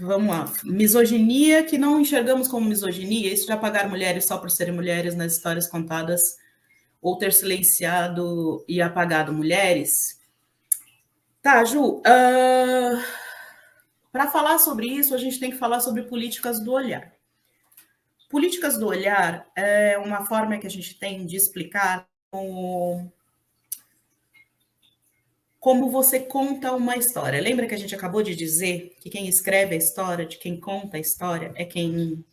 Vamos lá. Misoginia que não enxergamos como misoginia, isso de apagar mulheres só por serem mulheres nas histórias contadas, ou ter silenciado e apagado mulheres. Tá, Ju, para falar sobre isso, a gente tem que falar sobre políticas do olhar. Políticas do olhar é uma forma que a gente tem de explicar como você conta uma história. Lembra que a gente acabou de dizer que quem escreve a história, de quem conta a história, é quem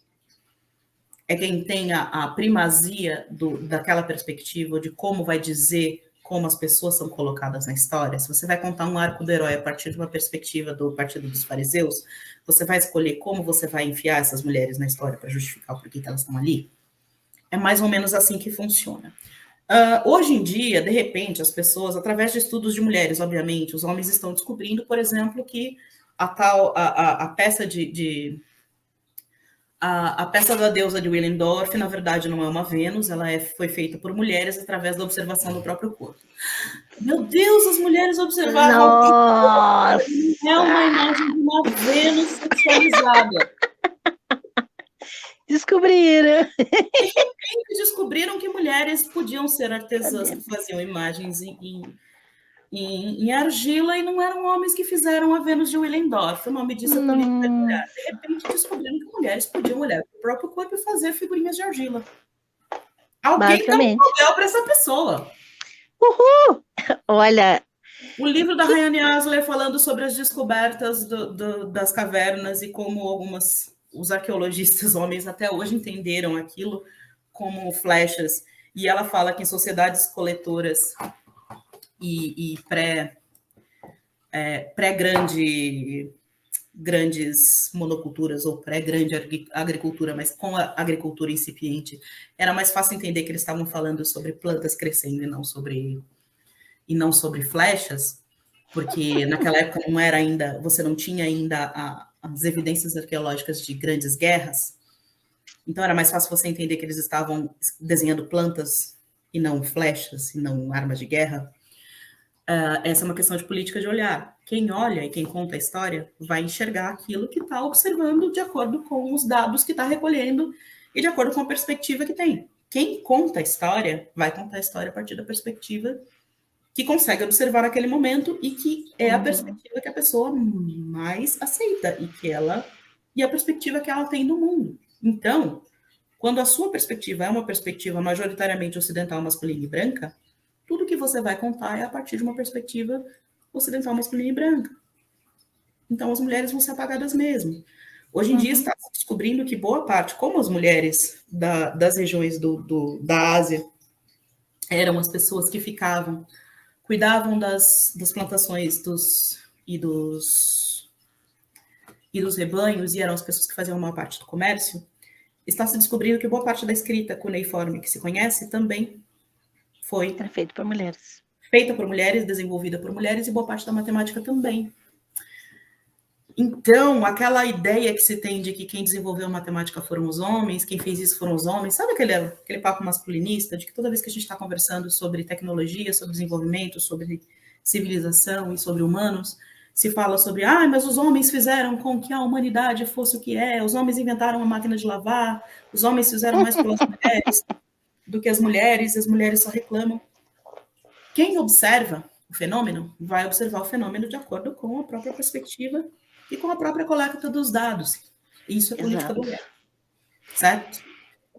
tem a primazia daquela perspectiva de como vai dizer como as pessoas são colocadas na história. Se você vai contar um arco do herói a partir de uma perspectiva do Partido dos Fariseus, você vai escolher como você vai enfiar essas mulheres na história para justificar o porquê que elas estão ali. É mais ou menos assim que funciona. Hoje em dia, de repente, as pessoas, através de estudos de mulheres, obviamente, os homens estão descobrindo, por exemplo, que a peça a peça da deusa de Willendorf, na verdade, não é uma Vênus, ela foi feita por mulheres através da observação do próprio corpo. Meu Deus, as mulheres observaram. Nossa! É uma imagem de uma Vênus sexualizada. Descobriram. De repente, descobriram que mulheres podiam ser artesãs que faziam imagens em argila e não eram homens que fizeram a Vênus de Willendorf. O nome disso é política de olhar. De repente, descobriram que mulheres podiam olhar para o próprio corpo e fazer figurinhas de argila. Alguém dá um papel para essa pessoa. Uhul! Olha... O livro da Rayane Asler falando sobre as descobertas das cavernas e como os arqueologistas homens até hoje entenderam aquilo como flechas. E ela fala que em sociedades coletoras e grandes monoculturas ou pré-grande agricultura, mas com a agricultura incipiente, era mais fácil entender que eles estavam falando sobre plantas crescendo e não sobre flechas, porque naquela época não era ainda, você não tinha ainda as evidências arqueológicas de grandes guerras, então era mais fácil você entender que eles estavam desenhando plantas e não flechas, e não armas de guerra. Essa é uma questão de política de olhar. Quem olha e quem conta a história vai enxergar aquilo que está observando de acordo com os dados que está recolhendo e de acordo com a perspectiva que tem. Quem conta a história vai contar a história a partir da perspectiva que consegue observar naquele momento e que é a perspectiva que a pessoa mais aceita e a perspectiva que ela tem do mundo. Então, quando a sua perspectiva é uma perspectiva majoritariamente ocidental, masculina e branca, tudo que você vai contar é a partir de uma perspectiva ocidental, masculina e branca. Então, as mulheres vão ser apagadas mesmo. Hoje em dia está se descobrindo que boa parte, como as mulheres das regiões da Ásia eram as pessoas que cuidavam das plantações e dos rebanhos, e eram as pessoas que faziam uma parte do comércio, está se descobrindo que boa parte da escrita cuneiforme que se conhece também foi feita por mulheres. Feita por mulheres, desenvolvida por mulheres, e boa parte da matemática também. Então, aquela ideia que se tem de que quem desenvolveu a matemática foram os homens, quem fez isso foram os homens, sabe aquele papo masculinista de que toda vez que a gente está conversando sobre tecnologia, sobre desenvolvimento, sobre civilização e sobre humanos, se fala sobre, mas os homens fizeram com que a humanidade fosse o que é, os homens inventaram a máquina de lavar, os homens fizeram mais pelas mulheres do que as mulheres só reclamam. Quem observa o fenômeno vai observar o fenômeno de acordo com a própria perspectiva e com a própria coleta dos dados. Isso é política do olhar. Certo?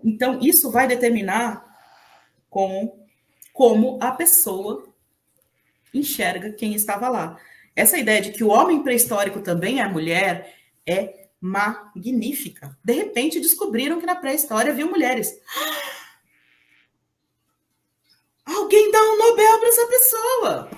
Então, isso vai determinar como a pessoa enxerga quem estava lá. Essa ideia de que o homem pré-histórico também é mulher é magnífica. De repente, descobriram que na pré-história havia mulheres. Alguém dá um Nobel para essa pessoa.